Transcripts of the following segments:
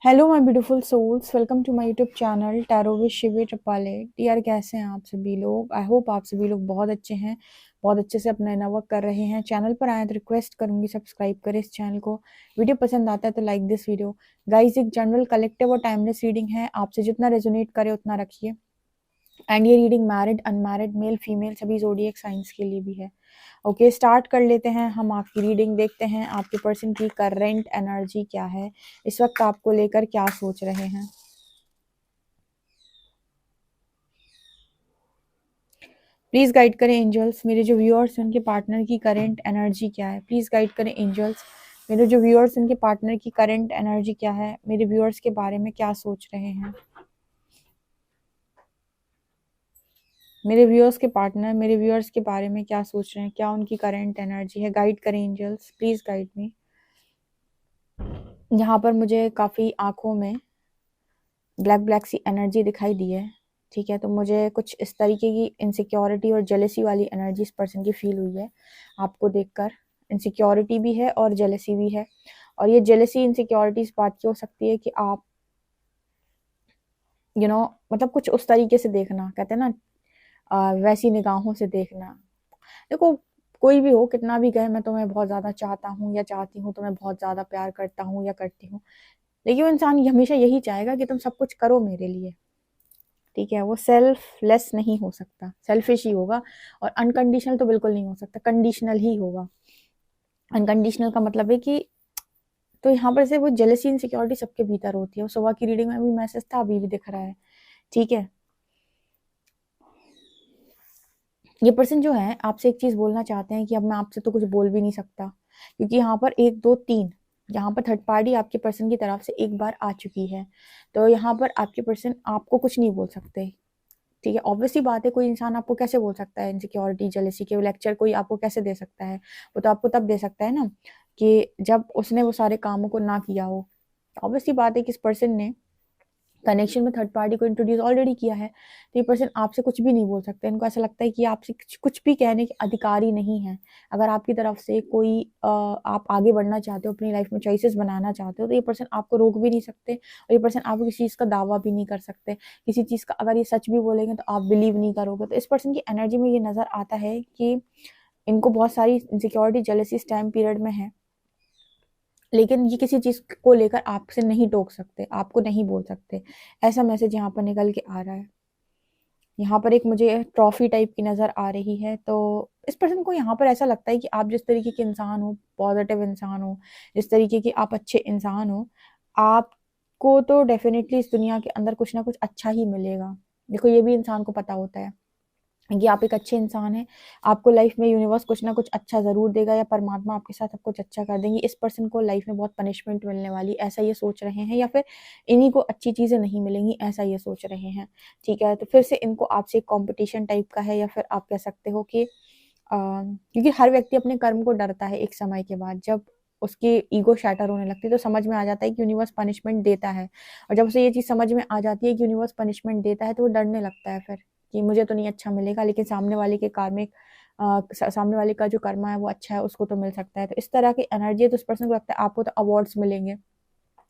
Hello my beautiful souls, welcome to my YouTube channel tarot with Shivi Tripale. यार कैसे हैं आप सभी लोग? आई होप आप सभी लोग बहुत अच्छे हैं, बहुत अच्छे से अपना इनर वर्क कर रहे हैं। चैनल पर आए तो रिक्वेस्ट करूंगी सब्सक्राइब करें इस चैनल को। वीडियो पसंद आता है तो लाइक दिस वीडियो। गाइस, एक जनरल कलेक्टिव और टाइमलेस रीडिंग है, आपसे जितना रेजोनेट करे उतना रखिए। एंड ये reading married unmarried male female सभी जोडिएक साइंस के लिए भी है। ओके, स्टार्ट कर लेते हैं हम आपकी रीडिंग। देखते हैं आपके पर्सन की करंट एनर्जी क्या है, इस वक्त आपको लेकर क्या सोच रहे हैं। प्लीज गाइड करें एंजल्स, मेरे जो व्यूअर्स हैं उनके पार्टनर की करंट एनर्जी क्या है। प्लीज गाइड करें एंजल्स, मेरे जो व्यूअर्स उनके पार्टनर की करंट एनर्जी क्या है, मेरे व्यूअर्स के बारे में क्या सोच रहे हैं। मेरे व्यूअर्स के पार्टनर मेरे व्यूअर्स के बारे में क्या सोच रहे हैं, क्या उनकी करंट एनर्जी है। गाइड करें एंजल्स, प्लीज गाइड मी। यहाँ पर मुझे काफ़ी आंखों में ब्लैक ब्लैक सी एनर्जी दिखाई दी है। ठीक है, तो मुझे कुछ इस तरीके की इनसिक्योरिटी और जेलेसी वाली एनर्जी इस पर्सन की फील हुई है आपको देखकर। इनसिक्योरिटी भी है और जेलेसी भी है। और ये जेलेसी इनसिक्योरिटी इस बात की हो सकती है कि आप मतलब कुछ उस तरीके से देखना, कहते हैं ना, वैसी निगाहों से देखना। देखो, कोई भी हो, कितना भी कहे मैं तुम्हें बहुत ज़्यादा चाहता हूँ या चाहती हूँ, तुम्हें बहुत ज़्यादा प्यार करता हूँ या करती हूँ, लेकिन वो इंसान हमेशा यही चाहेगा कि तुम सब कुछ करो मेरे लिए। ठीक है, वो सेल्फलेस नहीं हो सकता, सेल्फिश ही होगा। और अनकंडीशनल तो बिल्कुल नहीं हो सकता, कंडीशनल ही होगा। अनकंडीशनल का मतलब है कि, तो यहाँ पर से वो जेलसी इनसिक्योरिटी सबके भीतर होती है। वो सुबह की रीडिंग में भी मैसेज था, अभी भी दिख रहा है। ठीक है, ये पर्सन जो है आपसे एक चीज बोलना चाहते हैं कि अब मैं आपसे तो कुछ बोल भी नहीं सकता, क्योंकि यहाँ पर एक दो तीन, यहाँ पर थर्ड पार्टी आपके पर्सन की तरफ से एक बार आ चुकी है। तो यहाँ पर आपके पर्सन आपको कुछ नहीं बोल सकते। ठीक है, ऑब्वियसली बात है, कोई इंसान आपको कैसे बोल सकता है इनसिक्योरिटी जेलेसी के लेक्चर, कोई आपको कैसे दे सकता है? वो तो आपको तब दे सकता है ना कि जब उसने वो सारे कामों को ना किया हो। ऑब्वियसली बात है कि इस पर्सन ने कनेक्शन में थर्ड पार्टी को इंट्रोड्यूस ऑलरेडी किया है, तो ये पर्सन आपसे कुछ भी नहीं बोल सकते। इनको ऐसा लगता है कि आपसे कुछ भी कहने के अधिकार ही नहीं है। अगर आपकी तरफ से कोई आप आगे बढ़ना चाहते हो, अपनी लाइफ में चॉइसेस बनाना चाहते हो, तो ये पर्सन आपको रोक भी नहीं सकते। और ये पर्सन आपको किसी चीज़ का दावा भी नहीं कर सकते। किसी चीज़ का अगर ये सच भी बोलेंगे तो आप बिलीव नहीं करोगे। तो इस पर्सन की एनर्जी में ये नज़र आता है कि इनको बहुत सारी इनसिक्योरिटी जेलसी इस टाइम पीरियड में है, लेकिन ये किसी चीज को लेकर आपसे नहीं टोक सकते, आपको नहीं बोल सकते। ऐसा मैसेज यहाँ पर निकल के आ रहा है। यहाँ पर एक मुझे ट्रॉफी टाइप की नजर आ रही है। तो इस पर्सन को यहाँ पर ऐसा लगता है कि आप जिस तरीके के इंसान हो, पॉजिटिव इंसान हो, जिस तरीके के आप अच्छे इंसान हो, आपको तो डेफिनेटली इस दुनिया के अंदर कुछ ना कुछ अच्छा ही मिलेगा। देखो, ये भी इंसान को पता होता है कि आप एक अच्छे इंसान हैं। आपको लाइफ में यूनिवर्स कुछ ना कुछ अच्छा ज़रूर देगा, या परमात्मा आपके साथ सब कुछ अच्छा कर देंगे। इस पर्सन को लाइफ में बहुत पनिशमेंट मिलने वाली, ऐसा ये सोच रहे हैं, या फिर इन्हीं को अच्छी चीज़ें नहीं मिलेंगी, ऐसा ये सोच रहे हैं। ठीक है, तो फिर से इनको आपसे एक कॉम्पिटिशन टाइप का है, या फिर आप कह सकते हो कि क्योंकि हर व्यक्ति अपने कर्म को डरता है। एक समय के बाद जब उसकी ईगो शैटर होने लगती है, तो समझ में आ जाता है कि यूनिवर्स पनिशमेंट देता है। और जब उसे ये चीज़ समझ में आ जाती है कि यूनिवर्स पनिशमेंट देता है, तो वो डरने लगता है फिर कि मुझे तो नहीं अच्छा मिलेगा, लेकिन सामने वाले के कार्मिक सामने वाले का जो कर्मा है वो अच्छा है, उसको तो मिल सकता है। तो इस तरह की एनर्जी है। तो उस पर्सन को लगता है आपको तो अवार्ड्स मिलेंगे।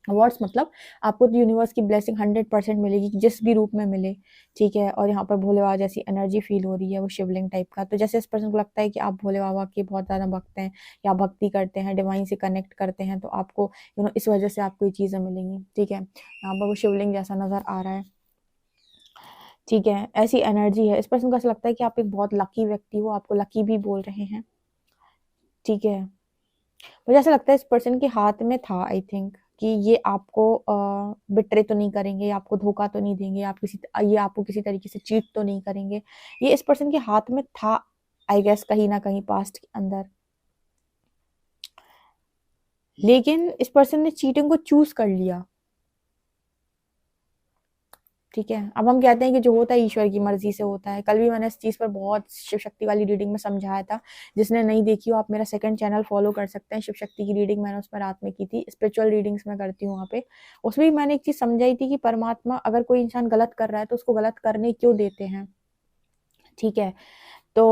अवार्ड्स मतलब आपको तो यूनिवर्स की ब्लेसिंग 100% मिलेगी, जिस भी रूप में मिले। ठीक है, और यहाँ पर भोले बाबा जैसी एनर्जी फील हो रही है, वो शिवलिंग टाइप का। तो जैसे इस पर्सन को लगता है कि आप भोले बाबा के बहुत ज़्यादा भक्त हैं, या भक्ति करते हैं, डिवाइन से कनेक्ट करते हैं, तो आपको इस वजह से आपको ये चीज़ें मिलेंगी। ठीक है, यहाँ पर वो शिवलिंग जैसा नज़र आ रहा है। ठीक है, ऐसी एनर्जी है। इस पर्सन को ऐसा लगता है कि आप एक बहुत लकी व्यक्ति हो, आपको लकी भी बोल रहे हैं। ठीक है, मुझे ऐसा लगता है इस पर्सन के हाथ में था, आई थिंक, कि ये आपको बिट्रे तो नहीं करेंगे, आपको धोखा तो नहीं देंगे, ये आपको किसी तरीके से चीट तो नहीं करेंगे। ये इस पर्सन के हाथ में था, आई गेस, कहीं ना कहीं पास्ट के अंदर। लेकिन इस पर्सन ने चीटिंग को चूज कर लिया। ठीक है, अब हम कहते हैं कि जो होता है ईश्वर की मर्जी से होता है। कल भी मैंने इस चीज़ पर बहुत शिव शक्ति वाली रीडिंग में समझाया था। जिसने नहीं देखी हो, आप मेरा सेकंड चैनल फॉलो कर सकते हैं। शिव शक्ति की रीडिंग मैंने उसमें रात में की थी। स्पिरिचुअल रीडिंग्स मैं करती हूँ वहाँ पे। उसमें भी मैंने एक चीज़ समझाई थी कि परमात्मा अगर कोई इंसान गलत कर रहा है तो उसको गलत करने क्यों देते हैं। ठीक है, तो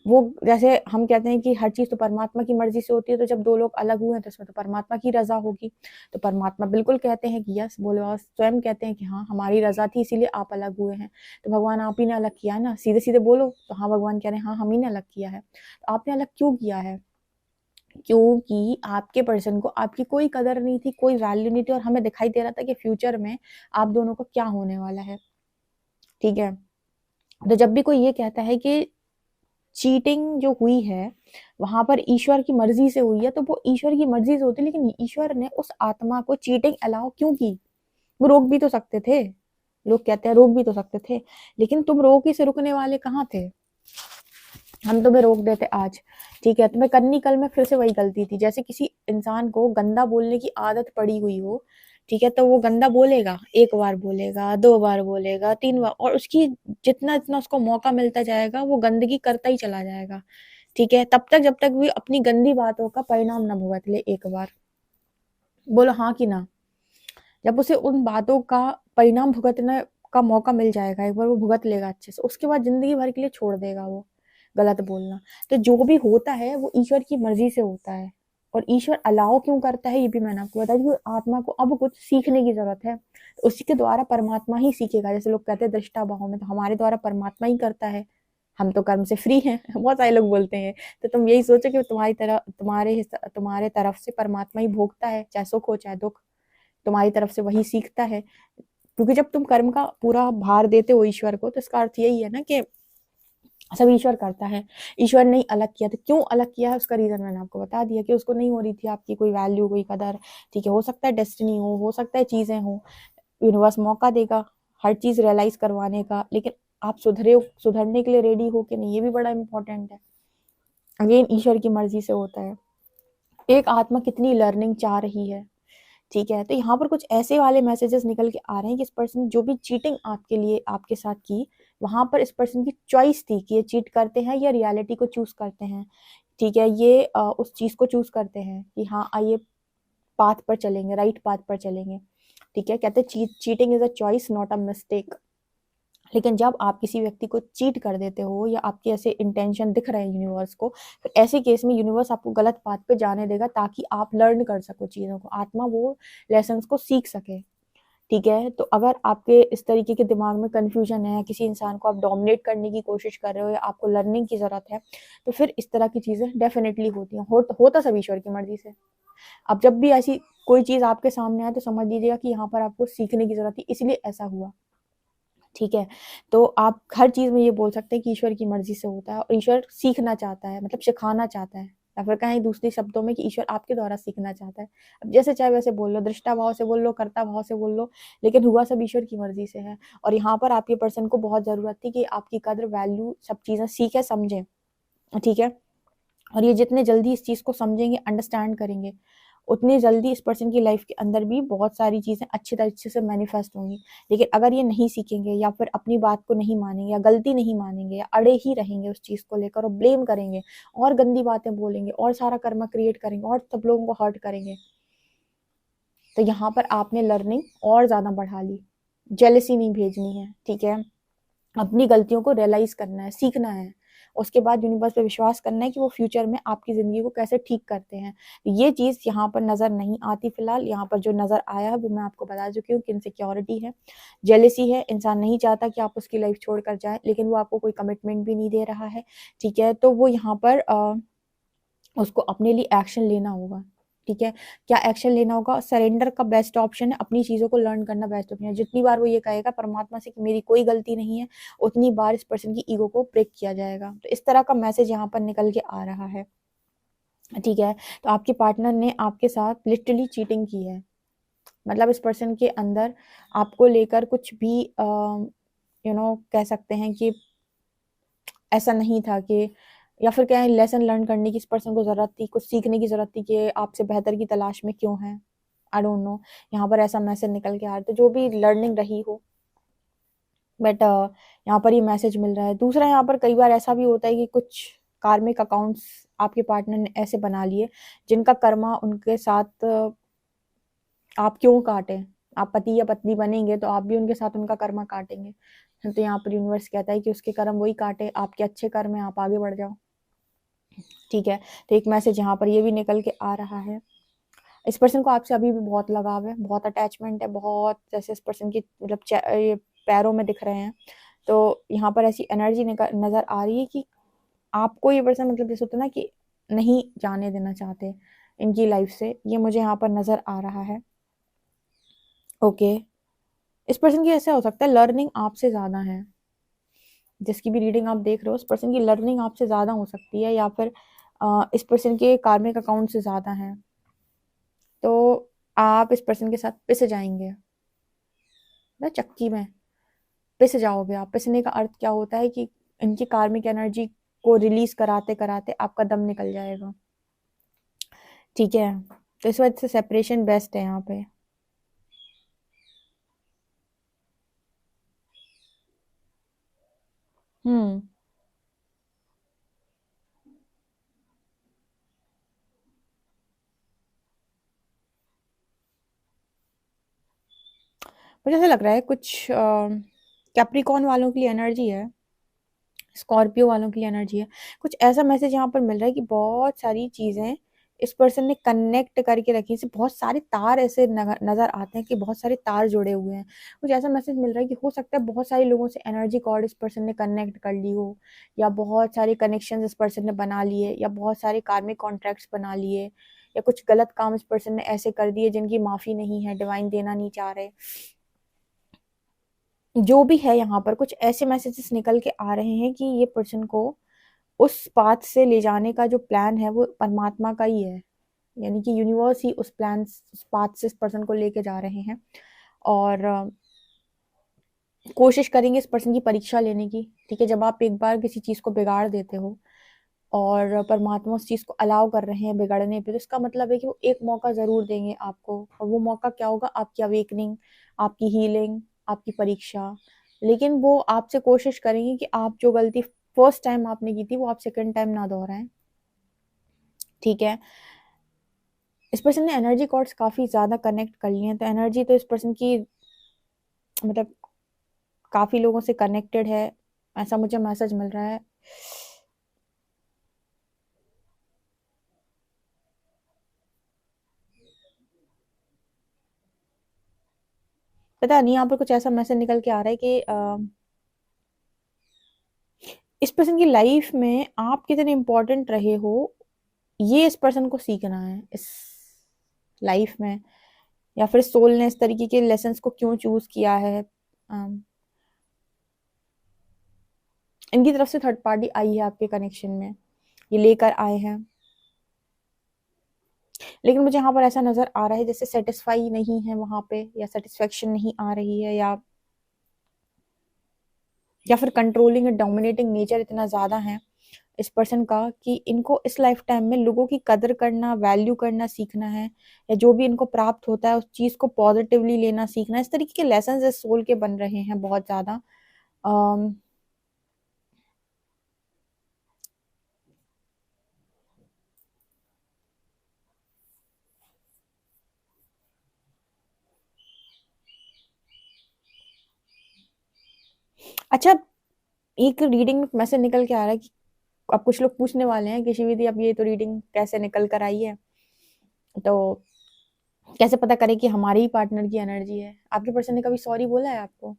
वो जैसे हम कहते हैं कि हर चीज़ तो परमात्मा की मर्ज़ी से होती है, तो जब 2 लोग अलग हुए हैं तो इसमें तो परमात्मा की रज़ा होगी। तो परमात्मा बिल्कुल कहते हैं कि यस, वो लोग स्वयं कहते हैं कि हाँ, हमारी रज़ा थी इसीलिए आप अलग हुए हैं। तो भगवान आप ही ने अलग किया है ना, सीधे-सीधे बोलो तो हाँ, भगवान कह रहे हैं हाँ, हम ही ने अलग किया है। तो आपने अलग क्यों किया है? क्योंकि आपके पर्सन को आपकी कोई कदर नहीं थी, कोई वैल्यू नहीं थी और हमें दिखाई दे रहा था कि फ्यूचर में आप दोनों का क्या होने वाला है, ठीक है? तो जब भी कोई ये कहता है कि चीटिंग जो हुई है, वहाँ पर ईश्वर की मर्ज़ी से हुई है, तो वो ईश्वर की मर्ज़ी से होती है, लेकिन ईश्वर ने उस आत्मा को चीटिंग अलाउ क्यों की? वो रोक भी तो सकते थे। लोग कहते हैं रोक भी तो सकते थे, लेकिन तुम रोक ही से रुकने वाले कहाँ थे? हम तुम्हें रोक देते आज, ठीक है? तुम्हें करनी कल में फिर से वही गलती थी। जैसे किसी इंसान को गंदा बोलने की आदत पड़ी हुई हो, ठीक है? तो वो गंदा बोलेगा, 1 बार बोलेगा, 2 बार बोलेगा, 3 बार और उसकी जितना-जितना उसको मौका मिलता जाएगा, वो गंदगी करता ही चला जाएगा, ठीक है? तब तक जब तक भी अपनी गंदी बातों का परिणाम ना भुगत ले एक बार। बोलो हाँ कि ना? जब उसे उन बातों का परिणाम भुगतने का मौका मिल जाएगा, एक बार वो भुगत लेगा अच्छे से, उसके बाद ज़िंदगी भर के लिए छोड़ देगा वो गलत बोलना। तो जो भी होता है वो ईश्वर की मर्ज़ी से होता है और ईश्वर अलाउ क्यों करता है ये भी मैंने आपको बताया कि आत्मा को अब कुछ सीखने की ज़रूरत है। तो उसी के द्वारा परमात्मा ही सीखेगा। जैसे लोग कहते हैं दृष्टा भाव में, तो हमारे द्वारा परमात्मा ही करता है। हम तो कर्म से फ्री हैं। बहुत सारे लोग बोलते हैं। तो तुम यही सोचो कि तुम्हारे तरफ से परमात्मा ही भोगता है, चाहे सुख हो चाहे दुःख। तुम्हारी तरफ से वही सीखता है, क्योंकि जब तुम कर्म का पूरा भार देते हो ईश्वर को, तो इसका अर्थ यही है ना कि सब ईश्वर करता है। ईश्वर ने ही अलग किया, तो क्यों अलग किया है उसका रीजन मैंने आपको बता दिया कि उसको नहीं हो रही थी आपकी कोई वैल्यू, कोई कदर, ठीक है? हो सकता है डेस्टिनी हो सकता है चीजें हो, यूनिवर्स मौका देगा हर चीज रियलाइज करवाने का, लेकिन आप सुधरने के लिए रेडी हो कि नहीं, ये भी बड़ा इंपॉर्टेंट है। अगेन ईश्वर की मर्जी से होता है। एक आत्मा कितनी लर्निंग चाह रही है, ठीक है? तो यहाँ पर कुछ ऐसे वाले मैसेजेस निकल के आ रहे हैं कि इस पर्सन जो भी चीटिंग आपके लिए आपके साथ की, वहां पर इस पर्सन की चॉइस थी कि ये चीट करते हैं या रियलिटी को चूज करते हैं, ठीक है? ये उस चीज को चूज करते हैं कि हाँ आइए पाथ पर चलेंगे, राइट पाथ पर चलेंगे, ठीक है? कहते हैं cheating is a choice not a mistake. लेकिन जब आप किसी व्यक्ति को चीट कर देते हो या आपके ऐसे इंटेंशन दिख रहे हैं यूनिवर्स को, फिर ऐसे केस में यूनिवर्स आपको गलत पाथ पे जाने देगा ताकि आप लर्न कर सको चीज़ों को, आत्मा वो लेसन्स को सीख सके, ठीक है? तो अगर आपके इस तरीके के दिमाग में कन्फ्यूजन है, किसी इंसान को आप डोमिनेट करने की कोशिश कर रहे हो या आपको लर्निंग की ज़रूरत है, तो फिर इस तरह की चीज़ें डेफिनेटली होती हैं। होता सब ईश्वर की मर्ज़ी से। अब जब भी ऐसी कोई चीज़ आपके सामने आए तो समझ लीजिएगा कि यहाँ पर आपको सीखने की ज़रूरत थी, इसलिए ऐसा हुआ। ठीक है? तो आप हर चीज़ में ये बोल सकते हैं कि ईश्वर की मर्ज़ी से होता है और ईश्वर सीखना चाहता है, मतलब सिखाना चाहता है, या फिर कहें दूसरे शब्दों में कि ईश्वर आपके द्वारा सीखना चाहता है। अब जैसे चाहे वैसे बोल लो, दृष्टा भाव से बोल लो, कर्ता भाव से बोल लो, लेकिन हुआ सब ईश्वर की मर्ज़ी से है। और यहाँ पर आपके पर्सन को बहुत ज़रूरत थी कि आपकी कद्र, वैल्यू सब चीज़ें सीखे, समझें, ठीक है? और ये जितने जल्दी इस चीज़ को समझेंगे, अंडरस्टैंड करेंगे, उतनी जल्दी इस पर्सन की लाइफ के अंदर भी बहुत सारी चीज़ें अच्छी तरीके से मैनिफेस्ट होंगी। लेकिन अगर ये नहीं सीखेंगे या फिर अपनी बात को नहीं मानेंगे या गलती नहीं मानेंगे या अड़े ही रहेंगे उस चीज़ को लेकर और ब्लेम करेंगे और गंदी बातें बोलेंगे और सारा कर्मा क्रिएट करेंगे और सब लोगों को हर्ट करेंगे, तो यहाँ पर आपने लर्निंग और ज़्यादा बढ़ा ली। जेलसी नहीं भेजनी है, ठीक है? अपनी गलतियों को रियलाइज करना है, सीखना है। उसके बाद यूनिवर्स पे विश्वास करना है कि वो फ्यूचर में आपकी ज़िंदगी को कैसे ठीक करते हैं। ये चीज़ यहाँ पर नज़र नहीं आती फ़िलहाल, यहाँ पर जो नज़र आया है वो मैं आपको बता चुकी हूँ कि इनसिक्योरिटी है, जेलसी है, इंसान नहीं चाहता कि आप उसकी लाइफ छोड़कर जाएँ, लेकिन वो आपको कोई कमिटमेंट भी नहीं दे रहा है, ठीक है? तो वो यहाँ पर उसको अपने लिए एक्शन लेना होगा, ठीक है? क्या एक्शन लेना होगा? सरेंडर का बेस्ट ऑप्शन है, अपनी चीज़ों को लर्न करना बेस्ट ऑप्शन है। जितनी बार वो ये कहेगा परमात्मा से कि मेरी कोई गलती नहीं है, उतनी बार इस पर्सन की ईगो को ब्रेक किया जाएगा। तो इस तरह का मैसेज यहाँ पर निकल के आ रहा है, ठीक है? तो आपके पार्टनर ने आपके साथ लिटरली चीटिंग की है। मतलब इस पर्सन के अंदर आपको लेकर कुछ भी कह सकते हैं कि ऐसा नहीं था कि, या फिर क्या है, लेसन लर्न करने की इस पर्सन को ज़रूरत थी, कुछ सीखने की ज़रूरत थी कि आपसे बेहतर की तलाश में क्यों है, आई डोंट नो। यहाँ पर ऐसा मैसेज निकल के आ रहा है, तो जो भी लर्निंग रही हो, बट यहाँ पर ये मैसेज मिल रहा है। दूसरा, यहाँ पर कई बार ऐसा भी होता है कि कुछ कार्मिक अकाउंट्स आपके पार्टनर ने ऐसे बना लिए जिनका कर्मा उनके साथ आप क्यों काटें, आप पति या पत्नी बनेंगे तो आप भी उनके साथ उनका कर्म काटेंगे। तो यहाँ पर यूनिवर्स कहता है कि उसके कर्म वही काटे, आपके अच्छे कर्म है, आप आगे बढ़ जाओ। ठीक है, तो एक मैसेज यहाँ पर ये भी निकल के आ रहा है। इस पर्सन को आपसे अभी भी बहुत लगाव है, बहुत अटैचमेंट है, बहुत जैसे इस पर्सन की मतलब ये पैरों में दिख रहे हैं। तो यहाँ पर ऐसी एनर्जी नजर आ रही है कि आपको ये पर्सन मतलब जैसे होता है ना कि नहीं जाने देना चाहते इनकी लाइफ से, ये मुझे यहाँ पर नजर आ रहा है। ओके, इस पर्सन की ऐसा हो सकता है लर्निंग आपसे ज्यादा है, जिसकी भी रीडिंग आप देख रहे हो उस पर्सन की लर्निंग आपसे ज्यादा हो सकती है, या फिर इस पर्सन के कार्मिक अकाउंट से ज्यादा है। तो आप इस पर्सन के साथ पिस जाएंगे ना, चक्की में पिस जाओगे आप। पिसने का अर्थ क्या होता है कि इनकी कार्मिक एनर्जी को रिलीज कराते कराते आपका दम निकल जाएगा। ठीक है, तो इस वजह से सेपरेशन बेस्ट है यहाँ पे। हम्म, मुझे ऐसा लग रहा है कुछ कैप्रिकॉन वालों की एनर्जी है, स्कॉर्पियो वालों की एनर्जी है। कुछ ऐसा मैसेज यहाँ पर मिल रहा है कि बहुत सारी चीजें इस पर्सन ने कनेक्ट करके रखी, से बहुत सारे तार ऐसे नजर आते हैं कि बहुत सारे तार जुड़े हुए हैं। कुछ ऐसा मैसेज मिल रहा है कि हो सकता है बहुत सारे लोगों से एनर्जी कॉर्ड इस पर्सन ने कनेक्ट कर ली हो, या बहुत सारे कनेक्शन इस पर्सन ने बना लिए, या बहुत सारे कार्मिक कॉन्ट्रैक्ट्स बना लिए, या कुछ गलत काम इस पर्सन ने ऐसे कर दिए जिनकी माफी नहीं है, डिवाइन देना नहीं चाह रहे। जो भी है यहाँ पर कुछ ऐसे मैसेजेस निकल के आ रहे हैं कि ये पर्सन को उस पाथ से ले जाने का जो प्लान है वो परमात्मा का ही है, यानी कि यूनिवर्स ही उस पाथ से इस पर्सन को लेके जा रहे हैं। और कोशिश करेंगे इस पर्सन की परीक्षा लेने की। ठीक है, जब आप एक बार किसी चीज को बिगाड़ देते हो और परमात्मा उस चीज को अलाउ कर रहे हैं बिगड़ने पे, तो इसका मतलब है कि वो एक मौका जरूर देंगे आपको। और वो मौका क्या होगा? आपकी अवेकनिंग, आपकी हीलिंग, आपकी परीक्षा। लेकिन वो आपसे कोशिश करेंगे कि आप जो गलती फर्स्ट टाइम आपने की थी वो आप सेकंड टाइम ना दोहराएं। ठीक है, इस पर्सन ने एनर्जी कॉर्ड्स काफी ज्यादा कनेक्ट कर लिए हैं, तो एनर्जी तो इस पर्सन की मतलब काफी लोगों से कनेक्टेड है, ऐसा मुझे मैसेज मिल रहा है। पता नहीं यहाँ पर कुछ ऐसा मैसेज निकल के आ रहा है कि इस पर्सन की लाइफ में आप कितने इंपॉर्टेंट रहे हो, ये इस पर्सन को सीखना है इस लाइफ में, या फिर सोल ने इस तरीके के लेसन्स को क्यों चूज किया है। इनकी तरफ से थर्ड पार्टी आई है आपके कनेक्शन में, ये लेकर आए हैं। लेकिन मुझे यहाँ पर ऐसा नजर आ रहा है जैसे सेटिस्फाई नहीं है वहां पे, या सेटिस्फेक्शन नहीं आ रही है, या फिर कंट्रोलिंग और डोमिनेटिंग नेचर इतना ज्यादा है इस पर्सन का कि इनको इस लाइफ टाइम में लोगों की कदर करना, वैल्यू करना सीखना है, या जो भी इनको प्राप्त होता है उस चीज को पॉजिटिवली लेना सीखना है। इस तरीके के लेसन इस सोल के बन रहे हैं बहुत ज्यादा। अम, अच्छा, एक रीडिंग में मैसेज निकल के आ रहा है कि अब कुछ लोग पूछने वाले हैं कि शिविदी अब ये तो रीडिंग कैसे निकल कर आई है, तो कैसे पता करें कि हमारे ही पार्टनर की एनर्जी है? आपके पर्सन ने कभी सॉरी बोला है आपको?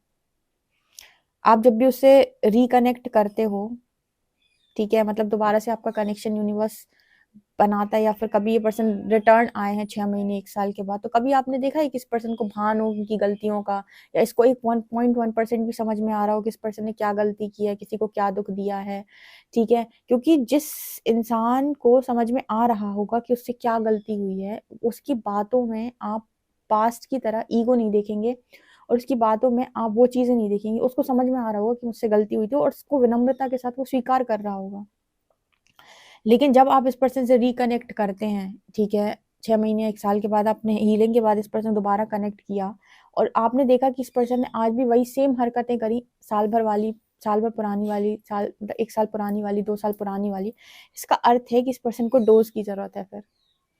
आप जब भी उससे रिकनेक्ट करते हो, ठीक है, मतलब दोबारा से आपका कनेक्शन यूनिवर्स बनाता है, या फिर कभी ये पर्सन रिटर्न आए हैं 6 महीने 1 साल के बाद, तो कभी आपने देखा है किस पर्सन को भान हो उनकी गलतियों का, या इसको एक 1.1% भी समझ में आ रहा हो किस पर्सन ने क्या गलती की है, किसी को क्या दुख दिया है? ठीक है, क्योंकि जिस इंसान को समझ में आ रहा होगा कि उससे क्या गलती हुई है, उसकी बातों में आप पास्ट की तरह ईगो नहीं देखेंगे, और उसकी बातों में आप वो चीजें नहीं देखेंगे। उसको समझ में आ रहा होगा कि मुझसे गलती हुई थी, और उसको विनम्रता के साथ वो स्वीकार कर रहा होगा। लेकिन जब आप इस पर्सन से रिकनेक्ट करते हैं, ठीक है, 6 महीने 1 साल के बाद आपने हीलिंग के बाद इस पर्सन दोबारा कनेक्ट किया, और आपने देखा कि इस पर्सन ने आज भी वही सेम हरकतें करी, साल भर वाली, साल भर पुरानी वाली, साल मतलब 1 साल पुरानी वाली, 2 साल पुरानी वाली, इसका अर्थ है कि इस पर्सन को डोज की जरूरत है फिर।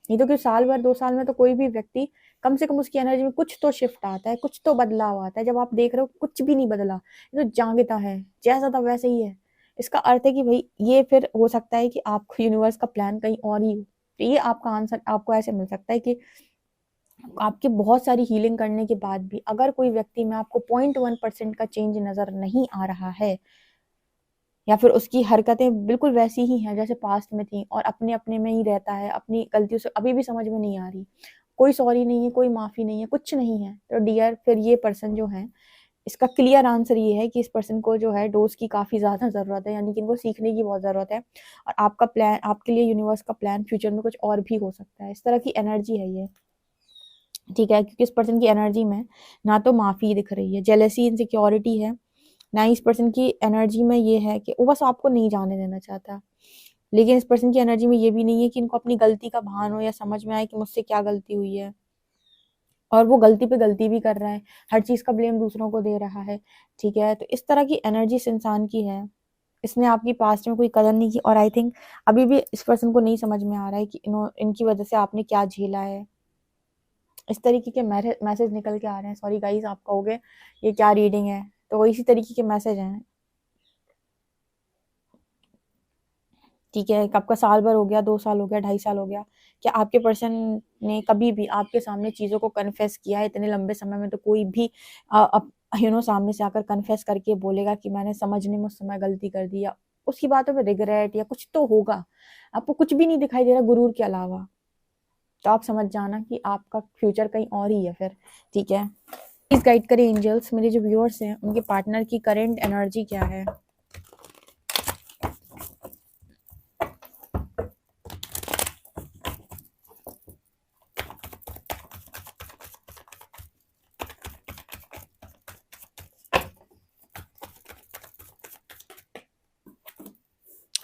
नहीं तो कि साल भर 2 साल में तो कोई भी व्यक्ति कम से कम उसकी एनर्जी में कुछ तो शिफ्ट आता है, कुछ तो बदलाव आता है। जब आप देख रहे हो कुछ भी नहीं बदला, ये तो जागता है, जैसा था वैसे ही है, इसका अर्थ है कि भाई ये फिर हो सकता है कि आपको यूनिवर्स का प्लान कहीं और ही हो। तो ये आपका आंसर आपको ऐसे मिल सकता है कि आपके बहुत सारी हीलिंग करने के बाद भी अगर कोई व्यक्ति में आपको 0.1% का चेंज नजर नहीं आ रहा है, या फिर उसकी हरकतें बिल्कुल वैसी ही हैं जैसे पास्ट में थी और अपने अपने में ही रहता है, अपनी गलतियों से अभी भी समझ में नहीं आ रही, कोई सॉरी नहीं है, कोई माफी नहीं है, कुछ नहीं है, तो डियर फिर ये पर्सन जो है, इसका क्लियर आंसर ये है कि इस पर्सन को जो है डोज की काफी ज्यादा जरूरत है, यानी कि इनको सीखने की बहुत जरूरत है। और आपका प्लान, आपके लिए यूनिवर्स का प्लान फ्यूचर में कुछ और भी हो सकता है, इस तरह की एनर्जी है ये। ठीक है, क्योंकि इस पर्सन की एनर्जी में ना तो माफी दिख रही है, जेलेसी, इनसिक्योरिटी है, ना ही इस पर्सन की एनर्जी में ये है कि वो बस आपको नहीं जाने देना चाहता। लेकिन इस पर्सन की एनर्जी में ये भी नहीं है कि इनको अपनी गलती का भान हो या समझ में आए कि मुझसे क्या गलती हुई है, और वो गलती पे गलती भी कर रहा है, हर चीज का ब्लेम दूसरों को दे रहा है। ठीक है, तो इस तरह की एनर्जी इस इंसान की है। इसने आपकी पास्ट में कोई कदर नहीं की, और आई थिंक अभी भी इस पर्सन को नहीं समझ में आ रहा है कि इनकी वजह से आपने क्या झेला है। इस तरीके के मैसेज निकल के आ रहे हैं। सॉरी गाइस, आप कहोगे ये क्या रीडिंग है, तो वो इसी तरीके के मैसेज हैं। ठीक है, आपका साल भर हो गया, 2 साल हो गया, 2.5 साल हो गया, क्या आपके पर्सन ने कभी भी आपके सामने चीजों को कन्फेस किया है? इतने लंबे समय में तो कोई भी सामने से आकर कन्फेस करके बोलेगा कि मैंने समझने में उस समय गलती कर दी, या उसकी बातों में रिग्रेट या कुछ तो होगा। आपको कुछ भी नहीं दिखाई दे रहा गुरूर के अलावा, तो आप समझ जाना कि आपका फ्यूचर कहीं और ही है फिर। ठीक है, प्लीज गाइड करें एंजल्स, मेरे जो व्यूअर्स हैं उनके पार्टनर की करंट एनर्जी क्या है।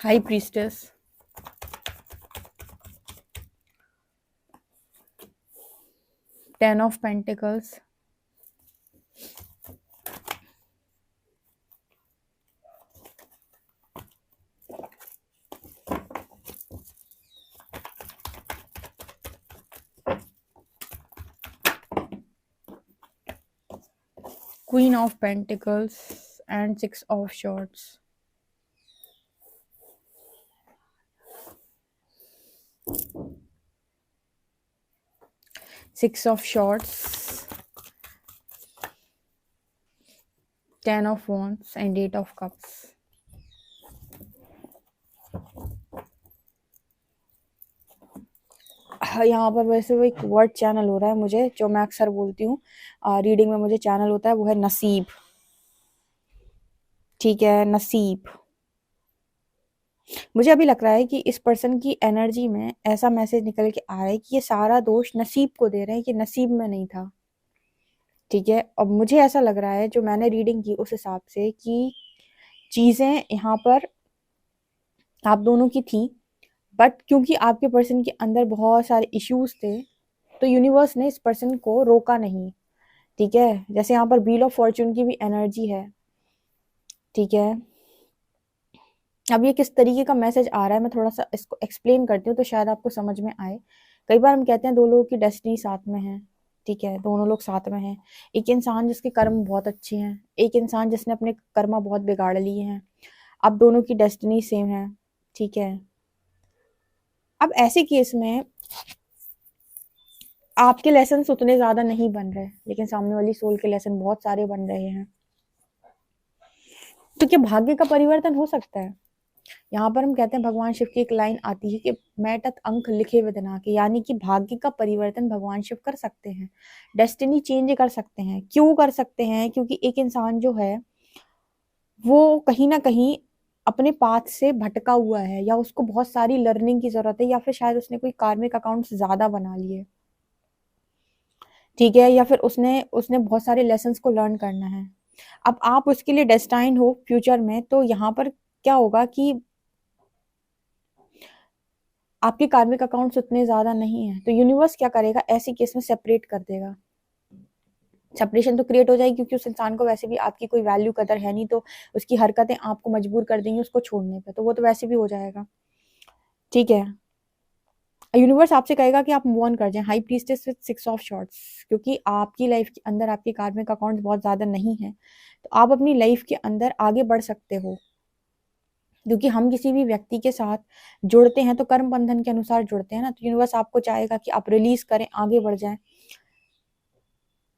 High priestess, 10 of pentacles, Queen of Pentacles and 6 of Swords. Six of Swords, 10 of Wands and 8 of Cups. यहाँ पर वैसे वो एक वर्ड चैनल हो रहा है मुझे, जो मैं अक्सर बोलती हूँ रीडिंग में, मुझे चैनल होता है, वो है नसीब। ठीक है, नसीब। मुझे अभी लग रहा है कि इस पर्सन की एनर्जी में ऐसा मैसेज निकल के आ रहा है कि ये सारा दोष नसीब को दे रहे हैं कि नसीब में नहीं था। ठीक है, और मुझे ऐसा लग रहा है जो मैंने रीडिंग की उस हिसाब से कि चीजें यहाँ पर आप दोनों की थी, बट क्योंकि आपके पर्सन के अंदर बहुत सारे इश्यूज थे, तो यूनिवर्स ने इस पर्सन को रोका नहीं। ठीक है, जैसे यहाँ पर व्हील ऑफ फॉर्च्यून की भी एनर्जी है। ठीक है, अब ये किस तरीके का मैसेज आ रहा है मैं थोड़ा सा इसको एक्सप्लेन करती हूँ तो शायद आपको समझ में आए। कई बार हम कहते हैं दो लोगों की डेस्टिनी साथ में है। ठीक है, दोनों लोग साथ में हैं। एक इंसान जिसके कर्म बहुत अच्छे हैं, एक इंसान जिसने अपने कर्मा बहुत बिगाड़ लिए हैं। अब दोनों की डेस्टिनी सेम है। ठीक है, अब ऐसे केस में आपके लेसन उतने ज्यादा नहीं बन रहे, लेकिन सामने वाली सोल के लेसन बहुत सारे बन रहे हैं। तो क्या भाग्य का परिवर्तन हो सकता है? यहाँ पर हम कहते हैं, भगवान शिव की एक लाइन आती है कि मैटत अंक लिखे विदना के, यानी कि भाग्य का परिवर्तन भगवान शिव कर सकते हैं, डेस्टिनी चेंज कर सकते हैं। क्यों कर सकते हैं? क्योंकि एक इंसान जो है वो कहीं ना कहीं अपने पाथ से भटका हुआ है, या उसको बहुत सारी लर्निंग की जरूरत है, या फिर शायद उसने कोई कार्मिक अकाउंट्स ज्यादा बना लिए। ठीक है, या फिर उसने उसने बहुत सारे लेसन्स को लर्न करना है। अब आप उसके लिए डेस्टाइन हो फ्यूचर में, तो यहाँ पर क्या होगा कि आपके कार्मिक अकाउंट्स उतने ज्यादा नहीं है, तो यूनिवर्स क्या करेगा, ऐसी केस में सेपरेट कर देगा। सेपरेशन तो क्रिएट हो जाएगी, क्योंकि उस इंसान को वैसे भी आपकी कोई वैल्यू कदर है नहीं, तो उसकी हरकतें आपको मजबूर कर देंगी उसको छोड़ने पे, तो वो तो वैसे भी हो जाएगा। ठीक है, यूनिवर्स आपसे कहेगा कि आप मूव ऑन कर जाएं। High priestess with 6 of shorts, क्योंकि आपकी लाइफ के अंदर आपके कार्मिक अकाउंट बहुत ज़्यादा नहीं है, तो आप अपनी लाइफ के अंदर आगे बढ़ सकते हो। क्योंकि हम किसी भी व्यक्ति के साथ जुड़ते हैं तो कर्म बंधन के अनुसार जुड़ते हैं ना, तो यूनिवर्स आपको चाहेगा कि आप रिलीज करें, आगे बढ़ जाएं।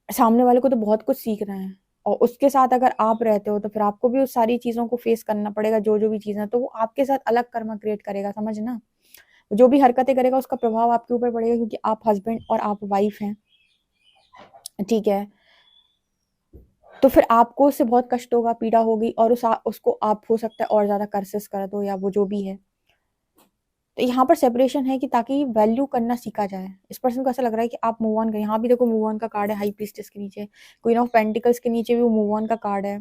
सामने वाले को तो बहुत कुछ सीखना है, और उसके साथ अगर आप रहते हो तो फिर आपको भी उस सारी चीज़ों को फेस करना पड़ेगा, जो जो भी चीज़ें, तो वो आपके साथ अलग कर्मा क्रिएट करेगा, समझना। जो भी हरकतें करेगा उसका प्रभाव आपके ऊपर पड़ेगा, क्योंकि आप हस्बैंड और आप वाइफ हैं, ठीक है। तो फिर आपको उससे बहुत कष्ट होगा, पीड़ा होगी, और उसको आप हो सकता है और ज्यादा कर्सेस कर दो, या वो जो भी है। तो यहाँ पर सेपरेशन है कि ताकि वैल्यू करना सीखा जाए। इस पर्सन को ऐसा लग रहा है कि आप मूव ऑन करें। यहाँ भी देखो मूव ऑन का कार्ड है, हाई प्रीस्टेस के नीचे, क्वीन ऑफ पेंटिकल्स के नीचे भी वो मूव ऑन का कार्ड है।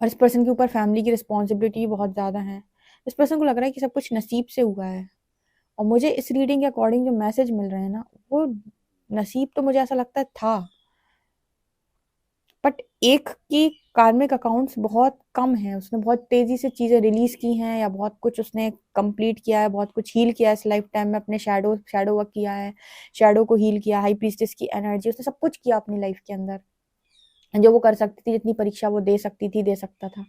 और इस पर्सन के ऊपर फैमिली की रिस्पॉन्सिबिलिटी बहुत ज्यादा है। इस पर्सन को लग रहा है कि सब कुछ नसीब से हुआ है। और मुझे इस रीडिंग के अकॉर्डिंग जो मैसेज मिल रहे हैं ना, वो नसीब तो मुझे ऐसा लगता है था, बट एक की कार्मिक अकाउंट्स बहुत कम है, उसने बहुत तेजी से चीजें रिलीज की हैं, या बहुत कुछ उसने कंप्लीट किया है, बहुत कुछ हील किया है इस लाइफ टाइम में, अपने शैडो वर्क किया है, शैडो को हील किया, हाई प्रीस्टेस की एनर्जी, उसने सब कुछ किया अपनी लाइफ के अंदर जो वो कर सकती थी, जितनी परीक्षा वो दे सकती थी, दे सकता था।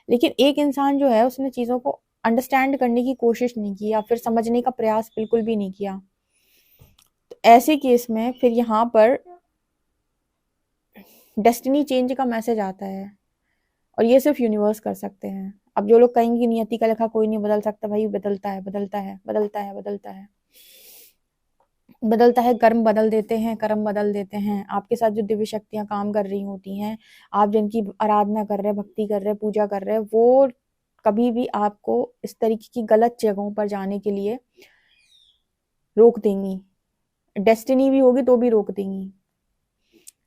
लेकिन एक इंसान जो है उसने चीजों को अंडरस्टैंड करने की कोशिश नहीं की, या फिर समझने का प्रयास बिल्कुल भी नहीं किया। तो ऐसे केस में फिर यहाँ पर डेस्टिनी चेंज का मैसेज आता है, और ये सिर्फ यूनिवर्स कर सकते हैं। अब जो लोग कहेंगे नियति का लिखा कोई नहीं बदल सकता, भाई बदलता है, बदलता है, बदलता है, बदलता है, बदलता है। कर्म बदल देते हैं, कर्म बदल देते हैं। आपके साथ जो दिव्य शक्तियां काम कर रही होती हैं, आप जिनकी आराधना कर रहे हैं, भक्ति कर रहे हैं, पूजा कर रहे हैं, वो कभी भी आपको इस तरीके की गलत जगहों पर जाने के लिए रोक देंगी। डेस्टिनी भी होगी तो भी रोक देंगी,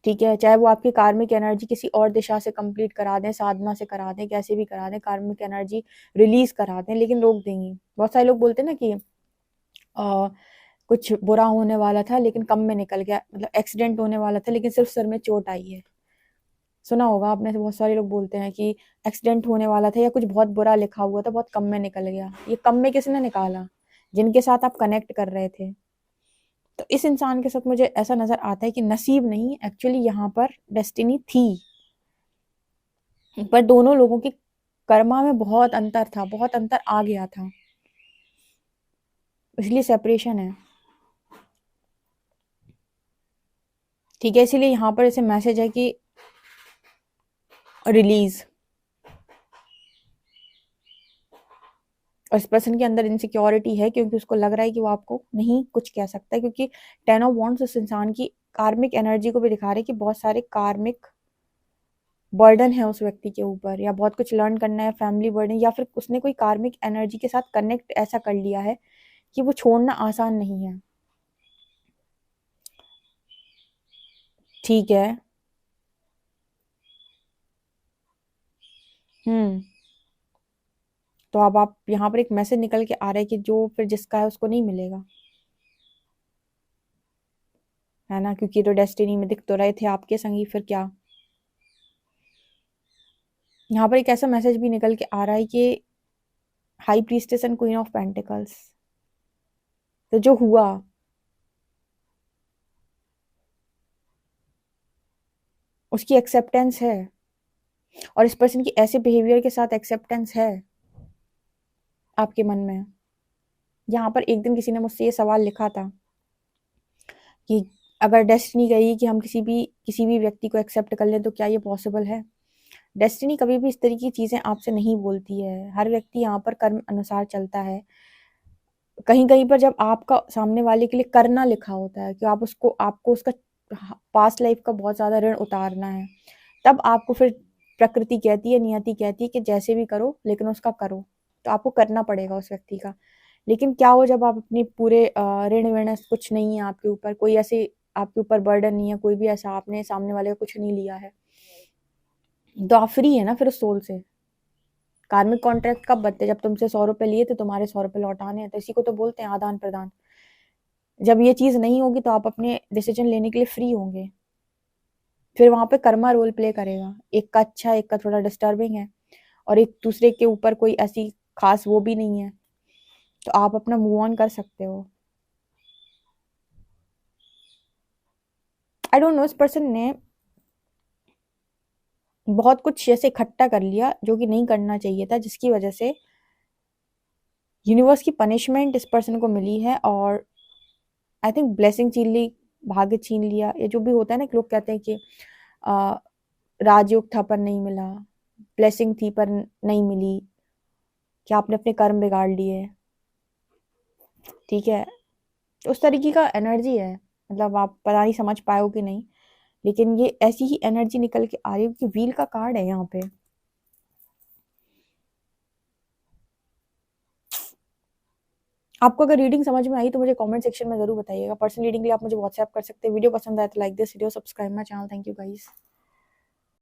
ठीक है। चाहे वो आपकी कार्मिक एनर्जी किसी और दिशा से कंप्लीट करा दें, साधना से करा दें, कैसे भी करा दें, कार्मिक एनर्जी रिलीज करा दें, लेकिन रोक देंगी। बहुत सारे लोग बोलते हैं ना कि कुछ बुरा होने वाला था लेकिन कम में निकल गया, मतलब एक्सीडेंट होने वाला था लेकिन सिर्फ सिर में चोट आई है। सुना होगा आपने से, बहुत सारे लोग बोलते हैं कि एक्सीडेंट होने वाला था या कुछ बहुत बुरा लिखा हुआ था, बहुत कम में निकल गया। ये कम में किसने निकाला? जिनके साथ आप कनेक्ट कर रहे थे। तो इस इंसान के साथ मुझे ऐसा नजर आता है कि नसीब नहीं, एक्चुअली यहाँ पर डेस्टिनी थी, पर दोनों लोगों की कर्मा में बहुत अंतर था, बहुत अंतर आ गया था, इसलिए सेपरेशन है, ठीक है। इसीलिए यहाँ पर ऐसे मैसेज है कि रिलीज। और इस पर्सन के अंदर इनसिक्योरिटी है, क्योंकि उसको लग रहा है कि वो आपको नहीं कुछ कह सकता है, क्योंकि 10 ऑफ वॉन्ड्स उस इंसान की कार्मिक एनर्जी को भी दिखा रहे हैं कि बहुत सारे कार्मिक बर्डन है उस व्यक्ति के ऊपर, या बहुत कुछ लर्न करना है, फैमिली बर्डन, या फिर उसने कोई कार्मिक एनर्जी के साथ कनेक्ट ऐसा कर लिया है कि वो छोड़ना आसान नहीं है, ठीक है। हम्म। तो अब आप यहाँ पर एक मैसेज निकल के आ रहा है कि जो फिर जिसका है उसको नहीं मिलेगा, है ना, क्योंकि तो डेस्टिनी में दिख तो रहे थे आपके संगी, फिर क्या। यहाँ पर एक ऐसा मैसेज भी निकल के आ रहा है कि high priestess and queen of pentacles, तो जो हुआ उसकी एक्सेप्टेंस है, और इस पर्सन की ऐसे बिहेवियर के साथ एक्सेप्टेंस है आपके मन में। यहाँ पर एक दिन किसी ने मुझसे ये सवाल लिखा था कि अगर डेस्टिनी कही कि हम किसी भी व्यक्ति को एक्सेप्ट कर लें तो क्या ये पॉसिबल है? डेस्टिनी कभी भी इस तरीके की चीजें आपसे नहीं बोलती है। हर व्यक्ति यहाँ पर कर्म अनुसार चलता है। कहीं कहीं पर जब आपका सामने वाले के लिए करना लिखा होता है कि आपको उसका पास्ट लाइफ का बहुत ज्यादा ऋण उतारना है, तब आपको फिर प्रकृति कहती है, नियति कहती है कि जैसे भी करो लेकिन उसका करो, तो आपको करना पड़ेगा उस व्यक्ति का। लेकिन क्या हो जब आप अपने पूरे ऋण विण कुछ नहीं है आपके ऊपर, कोई ऐसे आपके ऊपर बर्डन नहीं है, कोई भी ऐसा आपने सामने वाले का कुछ नहीं लिया है, तो आप फ्री है ना फिर उस सोल से। कार्मिक कॉन्ट्रैक्ट कब बनते? जब तुमसे 100 रुपए लिए थे, तुम्हारे 100 रुपए लौटाने हैं, तो इसी को तो बोलते हैं आदान प्रदान। जब ये चीज नहीं होगी तो आप अपने डिसीजन लेने के लिए फ्री होंगे। फिर वहां पे कर्मा रोल प्ले करेगा, एक का अच्छा है, एक का थोड़ा डिस्टर्बिंग है, और एक दूसरे के ऊपर कोई ऐसी खास वो भी नहीं है। तो आप अपना मूव ऑन कर सकते हो। आई डोंट नो, इस पर्सन ने बहुत कुछ ऐसे इकट्ठा कर लिया जो कि नहीं करना चाहिए था, जिसकी वजह से यूनिवर्स की पनिशमेंट इस पर्सन को मिली है। और आई थिंक ब्लेसिंग छीन ली, भाग्य छीन लिया, ये जो भी होता है ना कि लोग कहते हैं कि आ, राजयोग था पर नहीं मिला, ब्लेसिंग थी पर नहीं मिली, कि आपने अपने कर्म बिगाड़ लिए। ठीक है, उस तरीके का एनर्जी है, मतलब आप पता नहीं समझ पाए हो कि नहीं, लेकिन ये ऐसी ही एनर्जी निकल के आ रही है कि व्हील का कार्ड है यहाँ पे। आपको अगर रीडिंग समझ में आई तो मुझे कमेंट सेक्शन में जरूर बताइएगा। पर्सनल रीडिंग के लिए आप मुझे व्हाट्सएप कर सकते हैं। वीडियो पसंद आए तो like this video, subscribe my channel. Thank you guys.